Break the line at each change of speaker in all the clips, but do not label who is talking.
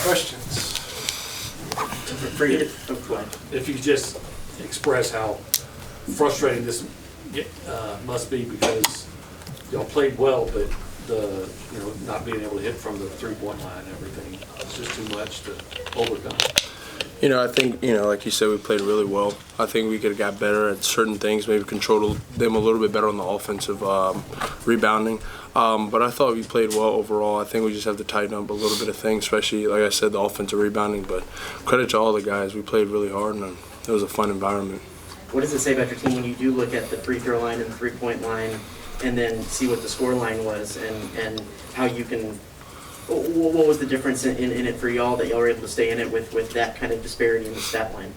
questions?
If you could just express how frustrating this must be, because y'all played well, but not being able to hit from the three-point line and everything, it's just too much to overcome.
I think, like you said, we played really well. I think we could have got better at certain things, maybe controlled them a little bit better on the offensive rebounding. But I thought we played well overall. I think we just have to tighten up a little bit of things, especially, like I said, the offensive rebounding. But credit to all the guys. We played really hard, and it was a fun environment.
What does it say about your team when you do look at the free throw line and the three-point line and then see what the score line was and how you can – what was the difference in it for y'all that y'all were able to stay in it with that kind of disparity in the stat line?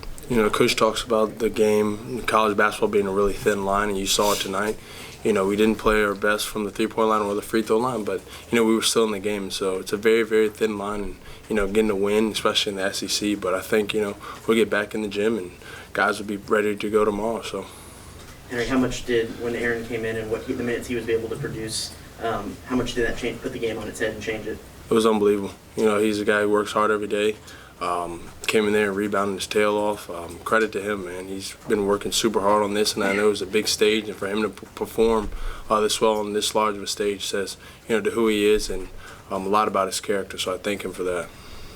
Coach talks about the game, college basketball being a really thin line, and you saw it tonight. We didn't play our best from the three-point line or the free throw line, but, we were still in the game. So it's a very, very thin line, and, getting a win, especially in the SEC. But I think, we'll get back in the gym, and guys will be ready to go tomorrow. So,
Henry, how much when Aaron came in and the minutes he was able to produce, how much did that put the game on its head and change it?
It was unbelievable. He's a guy who works hard every day. Came in there and rebounded his tail off. Credit to him, man. He's been working super hard on this, and I know it's a big stage, and for him to perform this well on this large of a stage says, to who he is and a lot about his character. So I thank him for that.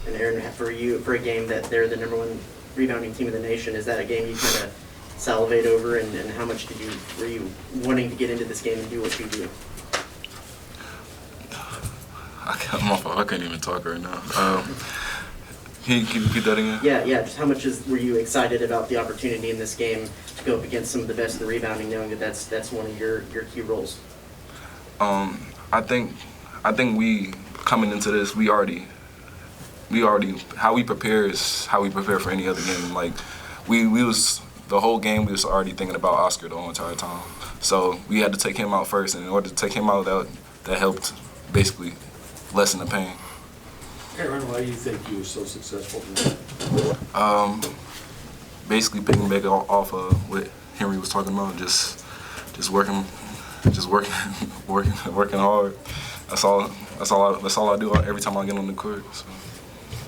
And Aaron, for a game that they're the #1 rebounding team in the nation, is that a game you kind of salivate over, and how much were you wanting to get into this game and do what you do?
I can't even talk right now. Can you repeat that again?
Yeah. Just how much were you excited about the opportunity in this game to go up against some of the best in the rebounding, knowing that that's one of your key roles?
I think we coming into this, we already how we prepare is how we prepare for any other game. Like we was the whole game we was already thinking about Oscar the whole entire time. So we had to take him out first, and in order to take him out, that helped basically lessen the pain.
Aaron, why do you think you were so successful?
Basically picking back off of what Henry was talking about, just working hard. That's all I do every time I get on the court. So.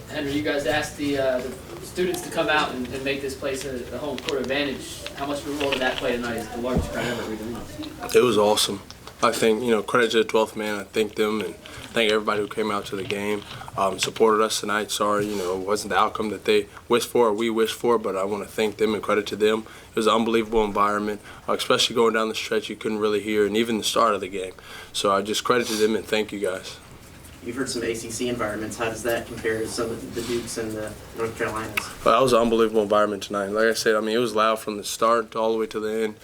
Henry, you guys asked the students to come out and make this place a home court advantage. How much of a role did that play tonight as the largest crowd ever reading?
It was awesome. I think, credit to the 12th man. I thank them and thank everybody who came out to the game, supported us tonight. Sorry, it wasn't the outcome that they wished for or we wished for, but I want to thank them and credit to them. It was an unbelievable environment, especially going down the stretch. You couldn't really hear, and even the start of the game. So I just credit to them and thank you guys.
You've heard some ACC environments. How does that compare to some of the Dukes and the North Carolinas?
Well, that was an unbelievable environment tonight. Like I said, it was loud from the start all the way to the end.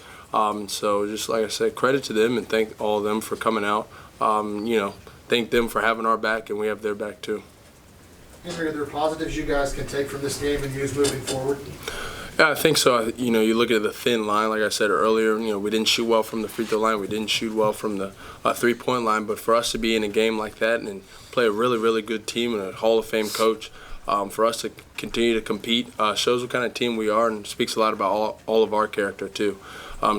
So just like I said, credit to them and thank all of them for coming out. Thank them for having our back, and we have their back too.
Henry, are there positives you guys can take from this game and use moving forward?
Yeah, I think so. You look at the thin line, like I said earlier, we didn't shoot well from the free throw line. We didn't shoot well from the three-point line. But for us to be in a game like that and play a really, really good team and a Hall of Fame coach, for us to continue to compete shows what kind of team we are and speaks a lot about all of our character too.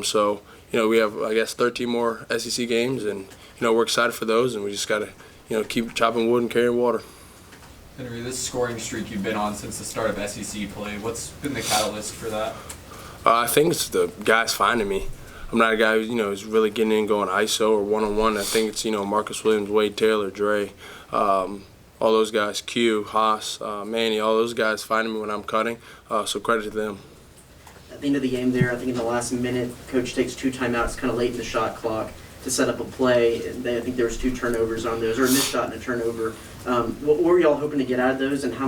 So, we have, 13 more SEC games, and, we're excited for those, and we just got to, keep chopping wood and carrying water.
Henry, this scoring streak you've been on since the start of SEC play, what's been the catalyst for that?
I think it's the guys finding me. I'm not a guy who's really getting in going ISO or one-on-one. I think it's, Marcus Williams, Wade Taylor, Dre, all those guys, Q, Haas, Manny, all those guys finding me when I'm cutting. So credit to them.
At the end of the game there, I think in the last minute, Coach takes 2 timeouts kind of late in the shot clock to set up a play. I think there was 2 turnovers on those, or a missed shot and a turnover. What were y'all hoping to get out of those, and how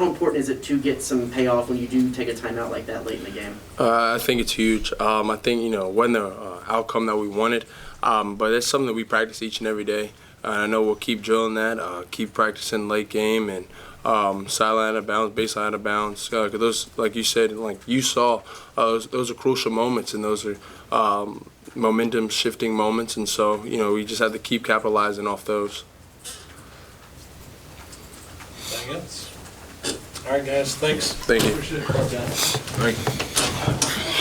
important is it to get some payoff when you do take a timeout like that late in the game?
I think it's huge. I think, wasn't the outcome that we wanted, but it's something that we practice each and every day. I know we'll keep drilling that, keep practicing late game and sideline out of bounds, baseline out of bounds. Those, like you said, and like you saw, those are crucial moments, and those are momentum shifting moments, and so we just have to keep capitalizing off those.
Anything else? All right, guys. Thanks.
Thank you.
Appreciate it.
Thank you.